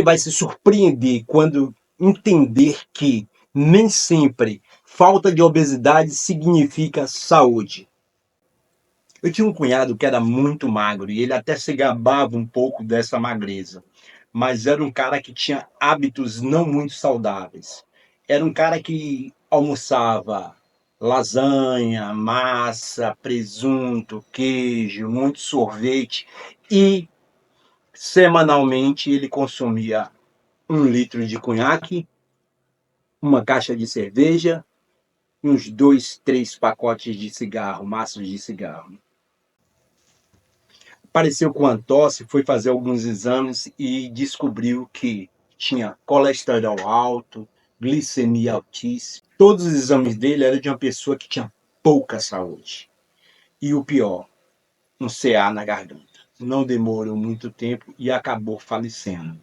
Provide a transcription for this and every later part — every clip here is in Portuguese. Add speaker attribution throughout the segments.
Speaker 1: vai se surpreender quando entender que nem sempre falta de obesidade significa saúde. Eu tinha um cunhado que era muito magro e ele até se gabava um pouco dessa magreza, mas era um cara que tinha hábitos não muito saudáveis. Era um cara que almoçava lasanha, massa, presunto, queijo, muito sorvete e semanalmente ele consumia 1 litro de conhaque, uma caixa de cerveja e uns 2, 3 pacotes de cigarro, maços de cigarro. Apareceu com a tosse, foi fazer alguns exames e descobriu que tinha colesterol alto, glicemia altíssima. Todos os exames dele eram de uma pessoa que tinha pouca saúde. E o pior, um CA na garganta. Não demorou muito tempo e acabou falecendo.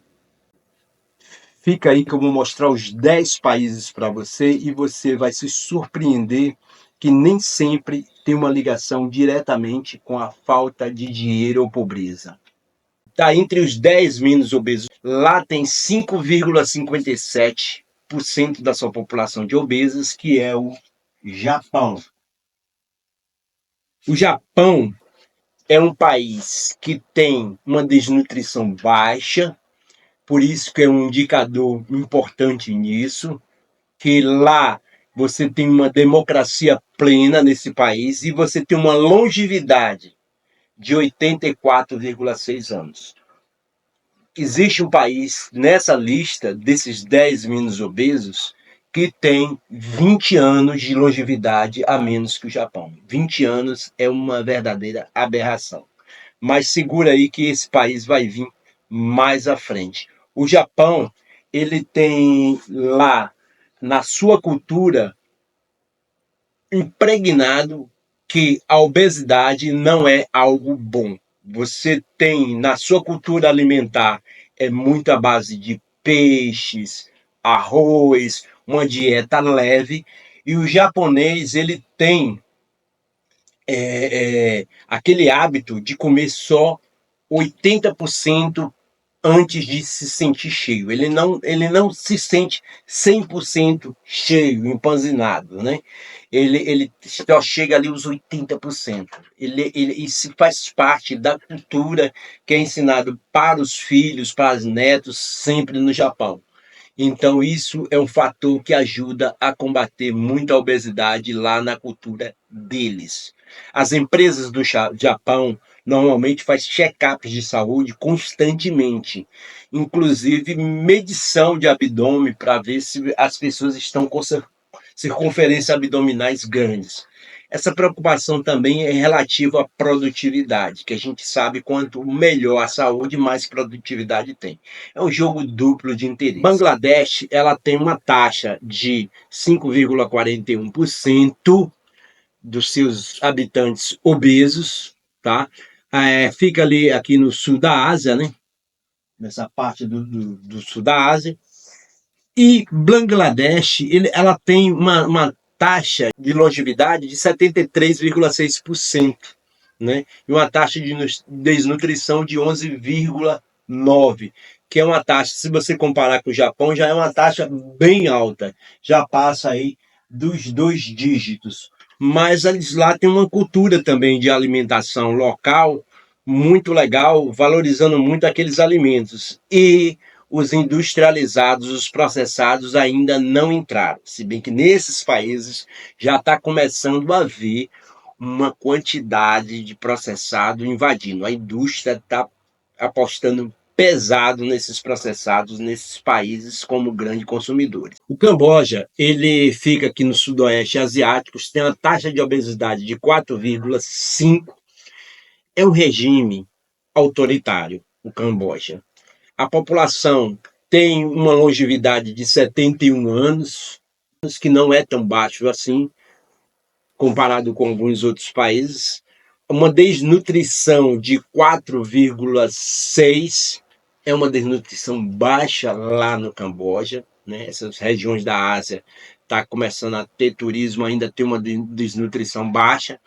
Speaker 1: Fica aí que eu vou mostrar os 10 países para você e você vai se surpreender que nem sempre tem uma ligação diretamente com a falta de dinheiro ou pobreza. Está entre os 10 menos obesos. Lá tem 5,57% da sua população de obesos, que é o Japão. O Japão é um país que tem uma desnutrição baixa, por isso que é um indicador importante nisso, que lá você tem uma democracia plena nesse país e você tem uma longevidade de 84,6 anos. Existe um país nessa lista desses 10 menos obesos que tem 20 anos de longevidade a menos que o Japão. 20 anos é uma verdadeira aberração. Mas segura aí que esse país vai vir mais à frente. O Japão, ele tem lá na sua cultura impregnado que a obesidade não é algo bom. Você tem na sua cultura alimentar muito à base de peixes, arroz, uma dieta leve, e o japonês ele tem aquele hábito de comer só 80% antes de se sentir cheio. Ele não se sente 100% cheio, empanzinado, né? Ele só chega ali aos 80%. Isso faz parte da cultura que é ensinado para os filhos, para os netos, sempre no Japão. Então, isso é um fator que ajuda a combater muito a obesidade lá na cultura deles. As empresas do Japão normalmente fazem check-ups de saúde constantemente, inclusive medição de abdômen para ver se as pessoas estão com circunferências abdominais grandes. Essa preocupação também é relativa à produtividade, que a gente sabe quanto melhor a saúde, mais produtividade tem. É um jogo duplo de interesse. Bangladesh, ela tem uma taxa de 5,41% dos seus habitantes obesos, tá? Fica ali aqui no sul da Ásia, né? Nessa parte do sul da Ásia. E Bangladesh, ela tem uma taxa de longevidade de 73,6%, né? E uma taxa de desnutrição de 11,9%, que é uma taxa, se você comparar com o Japão, já é uma taxa bem alta, já passa aí dos 2 dígitos. Mas eles lá têm uma cultura também de alimentação local muito legal, valorizando muito aqueles alimentos. E os industrializados, os processados ainda não entraram, se bem que nesses países já está começando a haver uma quantidade de processado invadindo. A indústria está apostando pesado nesses processados, nesses países como grandes consumidores. O Camboja, ele fica aqui no sudoeste asiático, tem uma taxa de obesidade de 4,5. É um regime autoritário, o Camboja. A população tem uma longevidade de 71 anos, que não é tão baixo assim, comparado com alguns outros países. Uma desnutrição de 4,6 é uma desnutrição baixa lá no Camboja, né? Essas regiões da Ásia está começando a ter turismo, ainda tem uma desnutrição baixa.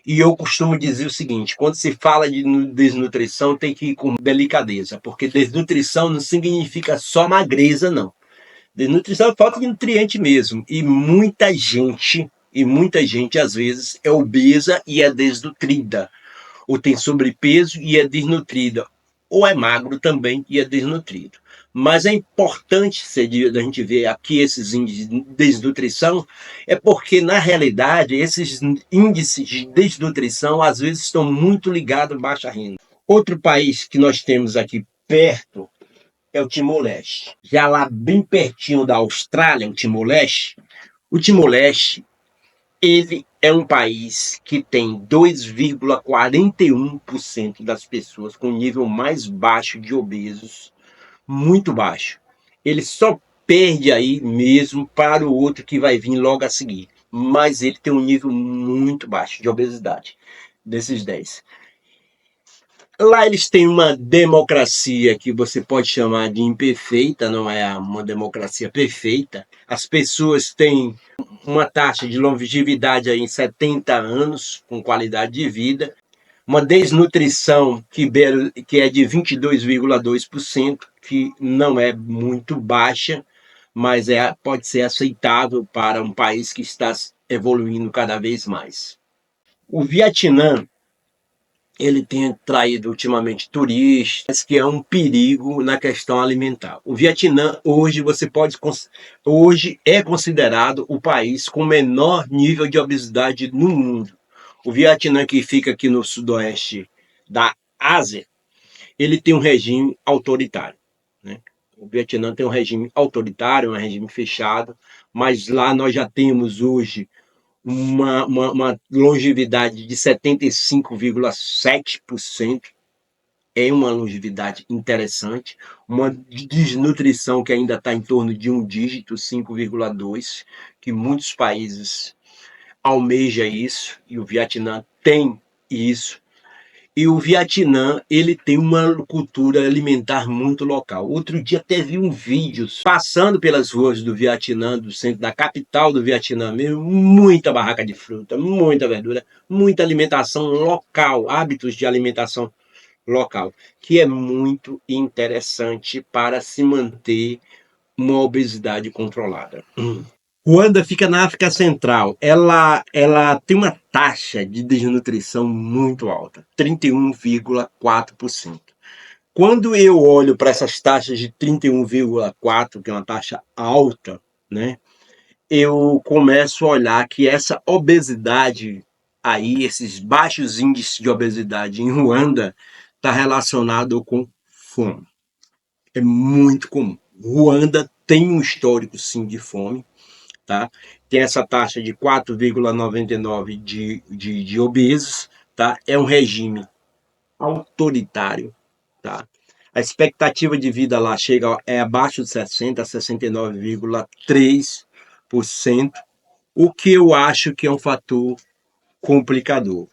Speaker 1: E eu costumo dizer o seguinte: quando se fala de desnutrição, tem que ir com delicadeza, porque desnutrição não significa só magreza, não. Desnutrição é falta de nutriente mesmo. E muita gente, às vezes, é obesa e é desnutrida, ou tem sobrepeso e é desnutrida, ou é magro também e é desnutrido. Mas é importante a gente ver aqui esses índices de desnutrição, é porque, na realidade, esses índices de desnutrição às vezes estão muito ligados à baixa renda. Outro país que nós temos aqui perto é o Timor-Leste. Já lá bem pertinho da Austrália, o Timor-Leste, ele é um país que tem 2,41% das pessoas com nível mais baixo de obesos, muito baixo. Ele só perde aí mesmo para o outro que vai vir logo a seguir, mas ele tem um nível muito baixo de obesidade, desses 10. Lá eles têm uma democracia que você pode chamar de imperfeita, não é uma democracia perfeita. As pessoas têm uma taxa de longevidade aí em 70 anos, com qualidade de vida, uma desnutrição que é de 22,2%, que não é muito baixa, mas pode ser aceitável para um país que está evoluindo cada vez mais. O Vietnã, ele tem atraído ultimamente turistas, que é um perigo na questão alimentar. O Vietnã hoje é considerado o país com menor nível de obesidade no mundo. O Vietnã, que fica aqui no sudoeste da Ásia, ele tem um regime autoritário, né? O Vietnã tem um regime autoritário, um regime fechado, mas lá nós já temos hoje uma longevidade de 75,7%. É uma longevidade interessante, uma desnutrição que ainda está em torno de um dígito, 5,2%, que muitos países almejam isso, e o Vietnã tem isso. E o Vietnã, ele tem uma cultura alimentar muito local. Outro dia até vi um vídeo passando pelas ruas do Vietnã, do centro da capital do Vietnã mesmo, muita barraca de fruta, muita verdura, muita alimentação local, hábitos de alimentação local, que é muito interessante para se manter uma obesidade controlada. Ruanda fica na África Central. Ela tem uma taxa de desnutrição muito alta, 31,4%. Quando eu olho para essas taxas de 31,4%, que é uma taxa alta, né, eu começo a olhar que essa obesidade aí, esses baixos índices de obesidade em Ruanda, está relacionado com fome. É muito comum. Ruanda tem um histórico, sim, de fome. Tá? Tem essa taxa de 4,99 de obesos, tá? É um regime autoritário, tá? A expectativa de vida lá é abaixo de 60, 69,3%, o que eu acho que é um fator complicador.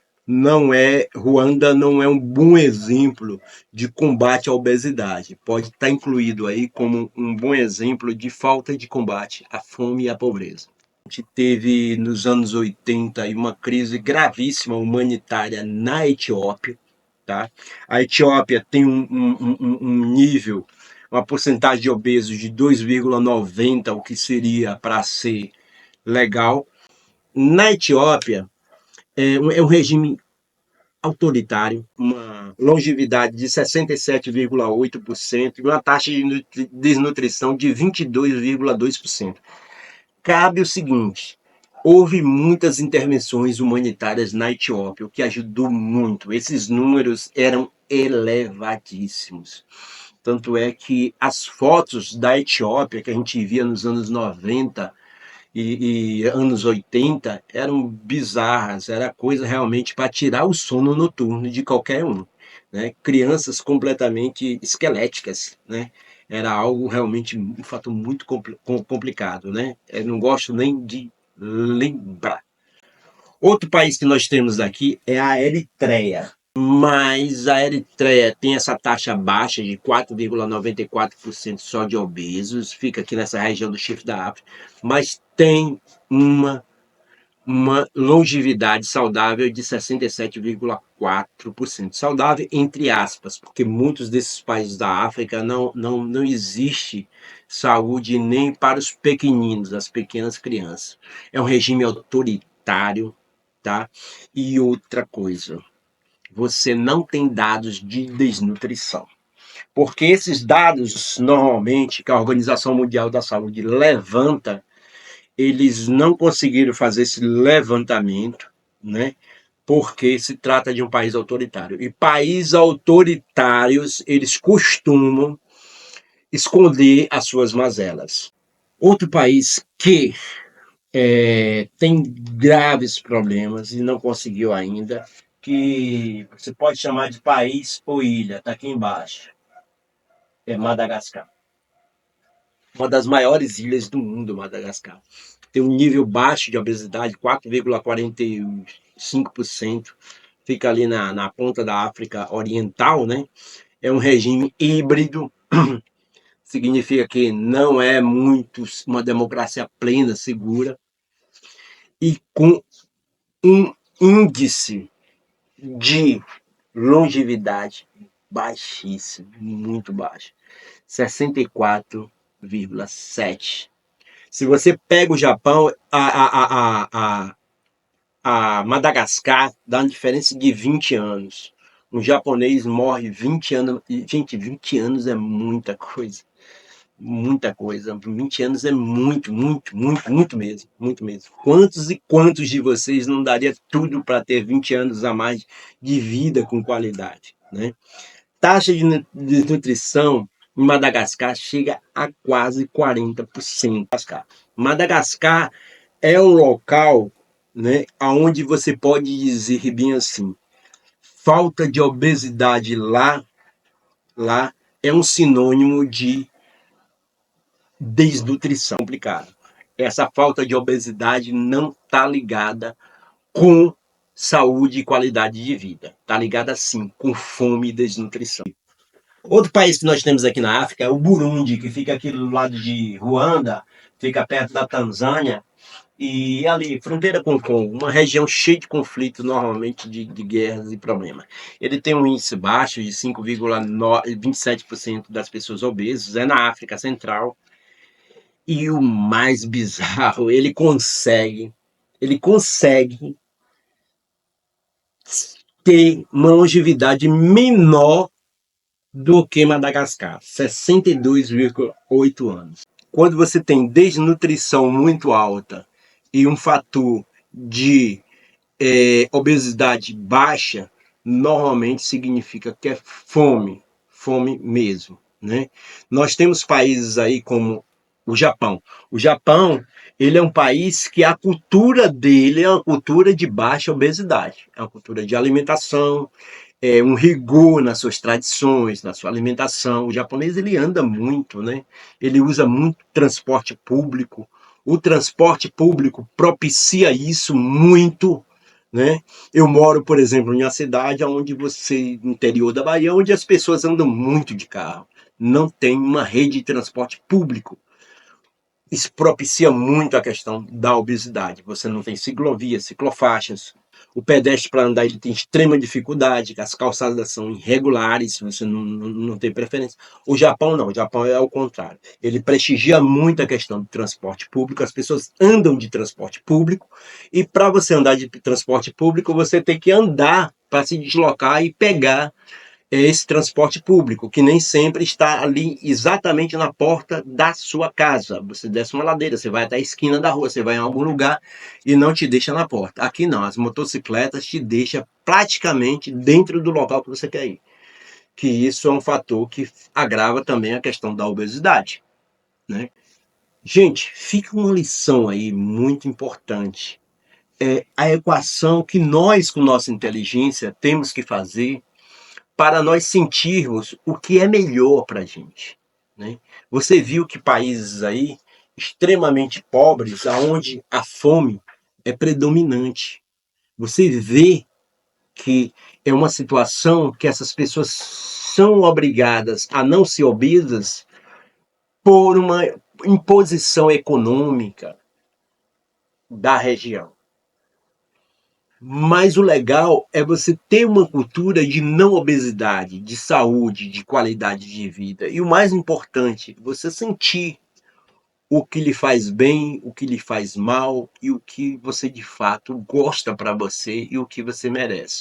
Speaker 1: Ruanda não é um bom exemplo de combate à obesidade. Pode estar incluído aí como um bom exemplo de falta de combate à fome e à pobreza. A gente teve nos anos 80 uma crise gravíssima humanitária na Etiópia. Tá? A Etiópia tem um nível, uma porcentagem de obesos de 2,90, o que seria para ser legal. Na Etiópia, é um regime autoritário, uma longevidade de 67,8% e uma taxa de desnutrição de 22,2%. Cabe o seguinte: houve muitas intervenções humanitárias na Etiópia, o que ajudou muito. Esses números eram elevadíssimos. Tanto é que as fotos da Etiópia que a gente via nos anos 90 e anos 80 eram bizarras, era coisa realmente para tirar o sono noturno de qualquer um, né? Crianças completamente esqueléticas, né? Era algo realmente um fato muito complicado, né? Eu não gosto nem de lembrar. Outro país que nós temos aqui é a Eritreia. Mas a Eritreia tem essa taxa baixa de 4,94% só de obesos, fica aqui nessa região do Chifre da África, mas tem uma uma longevidade saudável de 67,4%. Saudável, entre aspas, porque muitos desses países da África não existe saúde nem para os pequeninos, as pequenas crianças. É um regime autoritário, tá? E outra coisa, você não tem dados de desnutrição. Porque esses dados, normalmente, que a Organização Mundial da Saúde levanta, eles não conseguiram fazer esse levantamento, né? Porque se trata de um país autoritário. E países autoritários, eles costumam esconder as suas mazelas. Outro país que tem graves problemas e não conseguiu ainda, que você pode chamar de país ou ilha, está aqui embaixo, é Madagascar. Uma das maiores ilhas do mundo, Madagascar. Tem um nível baixo de obesidade, 4,45%. Fica ali na ponta da África Oriental, né? É um regime híbrido, significa que não é muito uma democracia plena, segura, e com um índice de longevidade baixíssimo, muito baixo, 64,7. Se você pega o Japão, a Madagascar dá uma diferença de 20 anos. Um japonês morre 20 anos. Gente, 20 anos é muita coisa. Muita coisa. 20 anos é muito, muito, muito, muito mesmo. Muito mesmo. Quantos e quantos de vocês não daria tudo para ter 20 anos a mais de vida com qualidade, né? Taxa de nutrição em Madagascar chega a quase 40%. Madagascar é um local, né, onde você pode dizer bem assim, falta de obesidade lá é um sinônimo de desnutrição. Complicado. Essa falta de obesidade não está ligada com saúde e qualidade de vida. Está ligada sim com fome e desnutrição. Outro país que nós temos aqui na África é o Burundi, que fica aqui do lado de Ruanda, fica perto da Tanzânia, e ali, fronteira com o Congo, uma região cheia de conflitos, normalmente de guerras e problemas. Ele tem um índice baixo de 5,27% das pessoas obesas, é na África Central. E o mais bizarro, ele consegue ter uma longevidade menor do que Madagascar, 62,8 anos. Quando você tem desnutrição muito alta e um fator de obesidade baixa, normalmente significa que é fome, fome mesmo, né? Nós temos países aí como o Japão. O Japão, ele é um país que a cultura dele é uma cultura de baixa obesidade, é uma cultura de alimentação, um rigor nas suas tradições, na sua alimentação. O japonês ele anda muito, né? Ele usa muito transporte público. O transporte público propicia isso muito, né? Eu moro, por exemplo, em uma cidade onde você, no interior da Bahia, onde as pessoas andam muito de carro. Não tem uma rede de transporte público. Isso propicia muito a questão da obesidade. Você não tem ciclovias, ciclofaixas. O pedestre para andar ele tem extrema dificuldade, as calçadas são irregulares, você não tem preferência. O Japão não, o Japão é ao contrário. Ele prestigia muito a questão do transporte público, as pessoas andam de transporte público, e para você andar de transporte público, você tem que andar para se deslocar e pegar esse transporte público, que nem sempre está ali exatamente na porta da sua casa. Você desce uma ladeira, você vai até a esquina da rua, você vai em algum lugar e não te deixa na porta. Aqui não, as motocicletas te deixam praticamente dentro do local que você quer ir. Que isso é um fator que agrava também a questão da obesidade, né? Gente, fica uma lição aí muito importante. É a equação que nós, com nossa inteligência, temos que fazer para nós sentirmos o que é melhor para a gente, né? Você viu que países aí extremamente pobres, aonde a fome é predominante. Você vê que é uma situação que essas pessoas são obrigadas a não ser obesas por uma imposição econômica da região. Mas o legal é você ter uma cultura de não obesidade, de saúde, de qualidade de vida. E o mais importante, você sentir o que lhe faz bem, o que lhe faz mal e o que você de fato gosta para você e o que você merece.